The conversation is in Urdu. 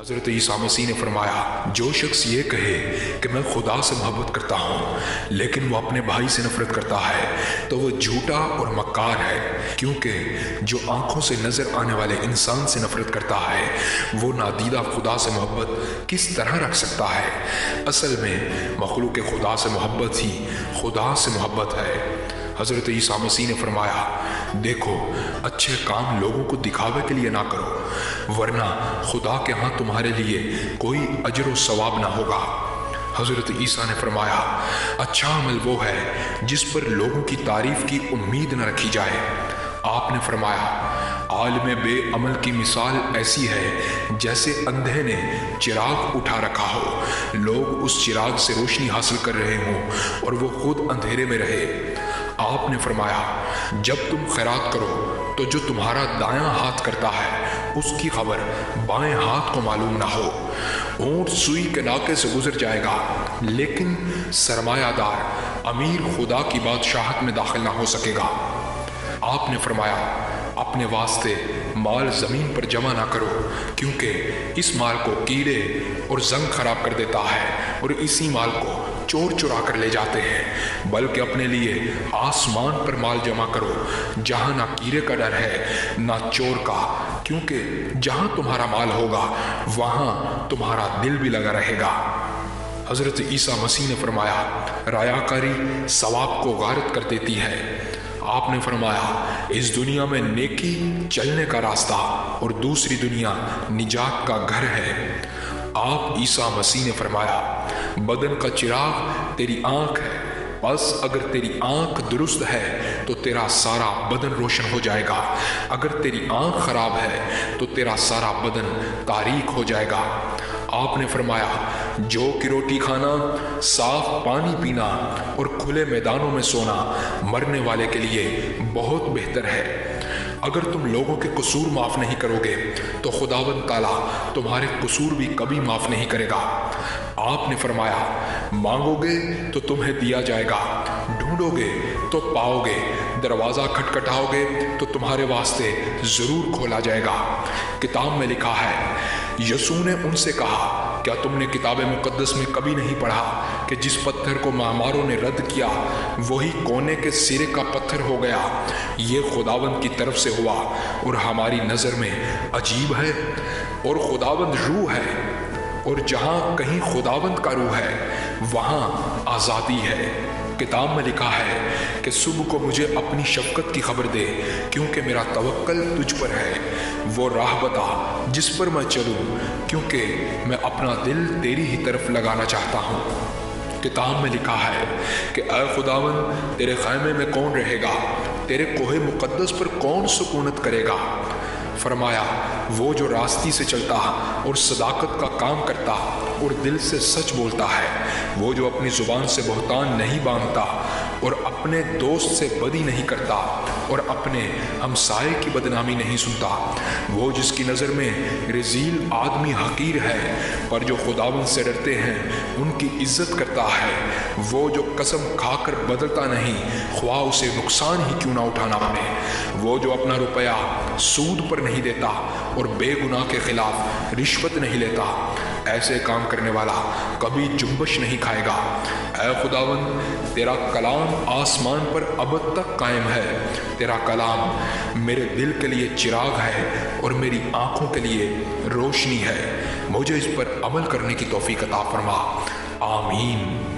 حضرت عیسیٰ مسیح نے فرمایا، جو شخص یہ کہے کہ میں خدا سے محبت کرتا ہوں لیکن وہ اپنے بھائی سے نفرت کرتا ہے تو وہ جھوٹا اور مکار ہے، کیونکہ جو آنکھوں سے نظر آنے والے انسان سے نفرت کرتا ہے وہ نادیدہ خدا سے محبت کس طرح رکھ سکتا ہے؟ اصل میں مخلوق خدا سے محبت ہی خدا سے محبت ہے۔ حضرت عیسیٰ مسیح نے فرمایا، دیکھو اچھے کام لوگوں کو دکھاوے کے لیے نہ کرو ورنہ خدا کے ہاں تمہارے لیے کوئی اجر و ثواب نہ ہوگا۔ حضرت عیسیٰ نے فرمایا، اچھا عمل وہ ہے جس پر لوگوں کی تعریف کی امید نہ رکھی جائے۔ آپ نے فرمایا، عالم بے عمل کی مثال ایسی ہے جیسے اندھے نے چراغ اٹھا رکھا ہو، لوگ اس چراغ سے روشنی حاصل کر رہے ہوں اور وہ خود اندھیرے میں رہے۔ آپ نے فرمایا، جب تم خیرات کرو تو جو تمہارا دایاں ہاتھ کرتا ہے اس کی خبر بائیں ہاتھ کو معلوم نہ ہو۔ اونٹ سوئی کے ناکے سے گزر جائے گا لیکن سرمایہ دار امیر خدا کی بادشاہت میں داخل نہ ہو سکے گا۔ آپ نے فرمایا، اپنے واسطے مال زمین پر جمع نہ کرو، کیونکہ اس مال کو کیڑے اور زنگ خراب کر دیتا ہے اور اسی مال کو چور چرا کر لے جاتے ہیں، بلکہ اپنے لیے آسمان پر مال جمع کرو جہاں نہ کیڑے کا ڈر ہے نہ چور کا، کیونکہ جہاں تمہارا مال ہوگا وہاں تمہارا دل بھی لگا رہے گا۔ حضرت عیسیٰ مسیح نے فرمایا، ریاکاری ثواب کو غارت کر دیتی ہے۔ آپ نے فرمایا، اس دنیا میں نیکی چلنے کا راستہ اور دوسری دنیا نجات کا گھر ہے۔ آپ عیسیٰ مسیح نے فرمایا، بدن کا چراغ تیری آنکھ ہے، بس اگر تیری آنکھ درست ہے تو تیرا سارا بدن روشن ہو جائے گا، اگر تیری آنکھ خراب ہے تو تیرا سارا بدن تاریک ہو جائے گا۔ آپ نے فرمایا، جو کی روٹی کھانا، صاف پانی پینا اور کھلے میدانوں میں سونا مرنے والے کے لیے بہت بہتر ہے۔ اگر تم لوگوں کے قصور معاف نہیں کرو گے تو خداوند تعالیٰ تمہارے قصور بھی کبھی معاف نہیں کرے گا۔ آپ نے فرمایا، مانگو گے تو تمہیں دیا جائے گا، ڈھونڈو گے تو پاؤ گے، دروازہ کھٹکھٹاؤ گے تو تمہارے واسطے ضرور کھولا جائے گا۔ کتاب میں لکھا ہے، یسوع نے ان سے کہا، کیا تم نے کتاب مقدس میں کبھی نہیں پڑھا کہ جس پتھر کو معماروں نے رد کیا وہی کونے کے سرے کا پتھر ہو گیا؟ یہ خداوند کی طرف سے ہوا اور ہماری نظر میں عجیب ہے۔ اور خداوند روح ہے، اور جہاں کہیں خداوند کا روح ہے وہاں آزادی ہے۔ کتاب میں لکھا ہے کہ صبح کو مجھے اپنی شفقت کی خبر دے، کیونکہ میرا توکل تجھ پر ہے۔ وہ راہ بتا جس پر میں چلوں، کیونکہ میں اپنا دل تیری ہی طرف لگانا چاہتا ہوں۔ کتاب میں لکھا ہے کہ اے خداوند، تیرے خیمے میں کون رہے گا؟ تیرے کوہ مقدس پر کون سکونت کرے گا؟ فرمایا، وہ جو راستی سے چلتا اور صداقت کا کام کرتا اور دل سے سچ بولتا ہے، وہ جو اپنی زبان سے بہتان نہیں باندھتا اور اپنے دوست سے بدی نہیں کرتا اور اپنے ہمسائے کی بدنامی نہیں سنتا، وہ جس کی نظر میں رذیل آدمی حقیر ہے پر جو خداوند سے ڈرتے ہیں ان کی عزت کرتا ہے، وہ جو قسم کھا کر بدلتا نہیں خواہ اسے نقصان ہی کیوں نہ اٹھانا پڑے، وہ جو اپنا روپیہ سود پر نہیں دیتا اور بے گناہ کے خلاف رشوت نہیں لیتا، ایسے کام کرنے والا کبھی جنبش نہیں کھائے گا۔ اے خداوند، تیرا کلام آسمان پر ابد تک قائم ہے، تیرا کلام میرے دل کے لیے چراغ ہے اور میری آنکھوں کے لیے روشنی ہے۔ مجھے اس پر عمل کرنے کی توفیق عطا فرما، آمین۔